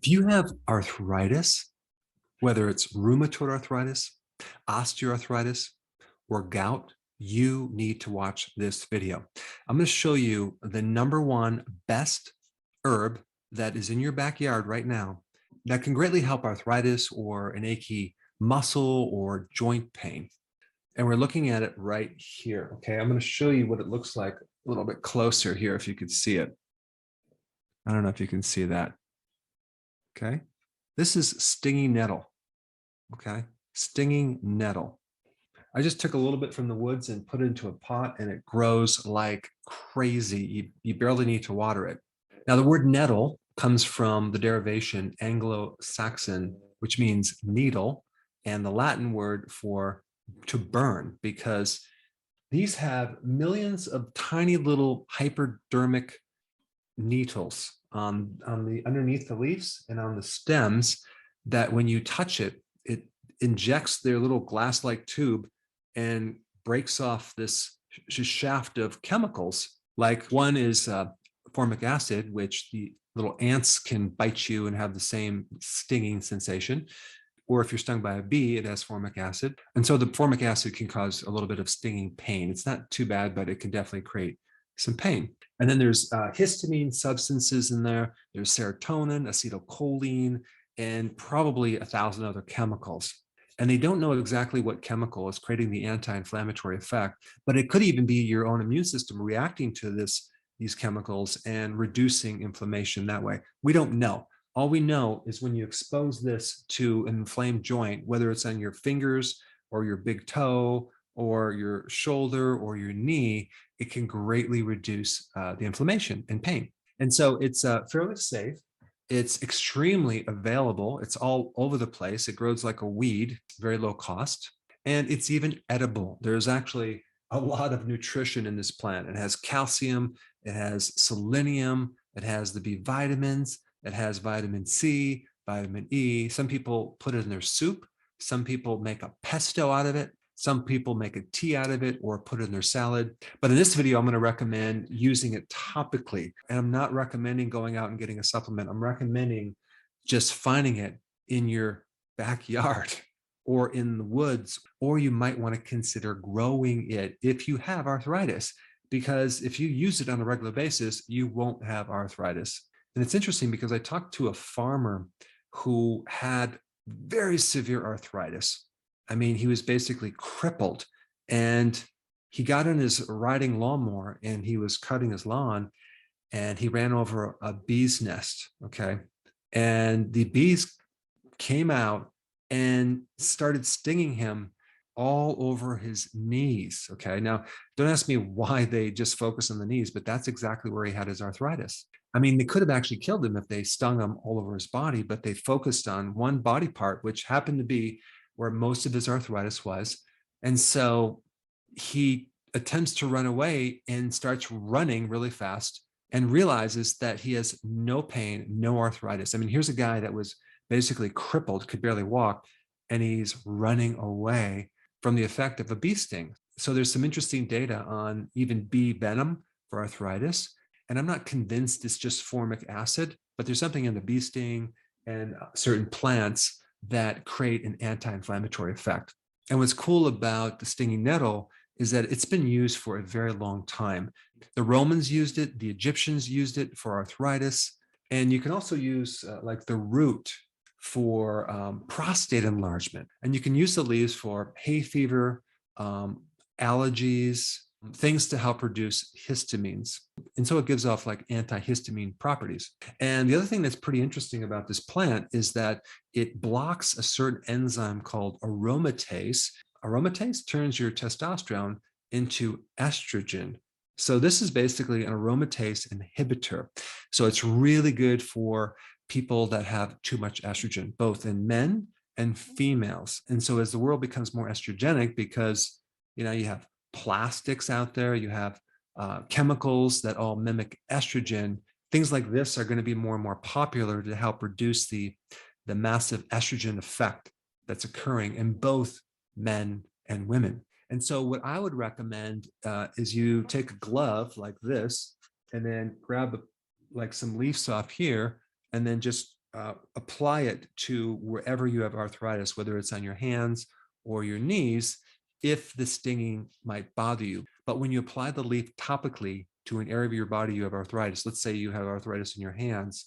If you have arthritis, whether it's rheumatoid arthritis, osteoarthritis, or gout, you need to watch this video. I'm going to show you the #1 best herb that is in your backyard right now that can greatly help arthritis or an achy muscle or joint pain. And we're looking at it right here. Okay, I'm going to show you what it looks like a little bit closer here if you could see it. I don't know if you can see that. Okay, this is stinging nettle. Okay, stinging nettle. I just took a little bit from the woods and put it into a pot, and it grows like crazy. You barely need to water it. Now, the word nettle comes from the derivation Anglo-Saxon, which means needle, and the Latin word for to burn, because these have millions of tiny little hypodermic needles on the underneath the leaves and on the stems that when you touch it, it injects their little glass-like tube and breaks off this shaft of chemicals. Like one is formic acid, which the little ants can bite you and have the same stinging sensation. Or if you're stung by a bee, it has formic acid. And so the formic acid can cause a little bit of stinging pain. It's not too bad, but it can definitely create some pain. And then there's histamine substances in there. There's serotonin, acetylcholine, and probably 1,000 other chemicals. And they don't know exactly what chemical is creating the anti-inflammatory effect, but it could even be your own immune system reacting to these chemicals and reducing inflammation that way. We don't know. All we know is when you expose this to an inflamed joint, whether it's on your fingers or your big toe or your shoulder or your knee, it can greatly reduce the inflammation and pain. And so it's fairly safe. It's extremely available. It's all over the place. It grows like a weed, very low cost, and it's even edible. There's actually a lot of nutrition in this plant. It has calcium, it has selenium, it has the B vitamins, it has vitamin C, vitamin E. Some people put it in their soup. Some people make a pesto out of it. Some people make a tea out of it or put it in their salad. But in this video, I'm going to recommend using it topically. And I'm not recommending going out and getting a supplement. I'm recommending just finding it in your backyard or in the woods, or you might want to consider growing it if you have arthritis, because if you use it on a regular basis, you won't have arthritis. And it's interesting because I talked to a farmer who had very severe arthritis. I mean, he was basically crippled, and he got in his riding lawnmower and he was cutting his lawn and he ran over a bee's nest. Okay. And the bees came out and started stinging him all over his knees. Okay. Now, don't ask me why they just focus on the knees, but that's exactly where he had his arthritis. I mean, they could have actually killed him if they stung him all over his body, but they focused on one body part, which happened to be where most of his arthritis was. And so he attempts to run away and starts running really fast and realizes that he has no pain, no arthritis. I mean, here's a guy that was basically crippled, could barely walk, and he's running away from the effect of a bee sting. So there's some interesting data on even bee venom for arthritis. And I'm not convinced it's just formic acid, but there's something in the bee sting and certain plants that create an anti-inflammatory effect. And what's cool about the stinging nettle is that it's been used for a very long time. The Romans used it, the Egyptians used it for arthritis, and you can also use like the root for prostate enlargement. And you can use the leaves for hay fever, allergies, things to help reduce histamines. And so it gives off like antihistamine properties. And the other thing that's pretty interesting about this plant is that it blocks a certain enzyme called aromatase. Aromatase turns your testosterone into estrogen. So this is basically an aromatase inhibitor. So it's really good for people that have too much estrogen, both in men and females. And so as the world becomes more estrogenic, because you have plastics out there, you have chemicals that all mimic estrogen, things like this are going to be more and more popular to help reduce the massive estrogen effect that's occurring in both men and women. And so what I would recommend is you take a glove like this and then grab like some leaves off here and then just apply it to wherever you have arthritis, whether it's on your hands or your knees, if the stinging might bother you. But when you apply the leaf topically to an area of your body you have arthritis, let's say you have arthritis in your hands,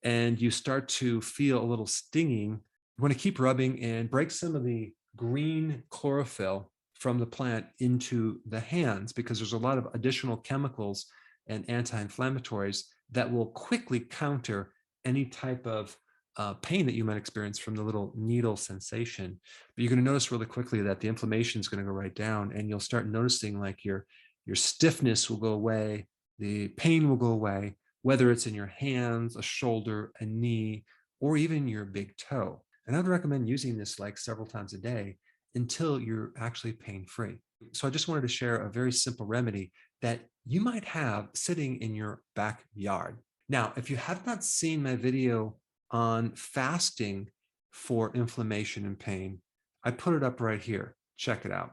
and you start to feel a little stinging, you want to keep rubbing and break some of the green chlorophyll from the plant into the hands, because there's a lot of additional chemicals and anti-inflammatories that will quickly counter any type of pain that you might experience from the little needle sensation. But you're going to notice really quickly that the inflammation is going to go right down, and you'll start noticing like your stiffness will go away, the pain will go away, whether it's in your hands, a shoulder, a knee, or even your big toe. And I'd recommend using this like several times a day until you're actually pain-free. So I just wanted to share a very simple remedy that you might have sitting in your backyard. Now, if you have not seen my video on fasting for inflammation and pain, I put it up right here. Check it out.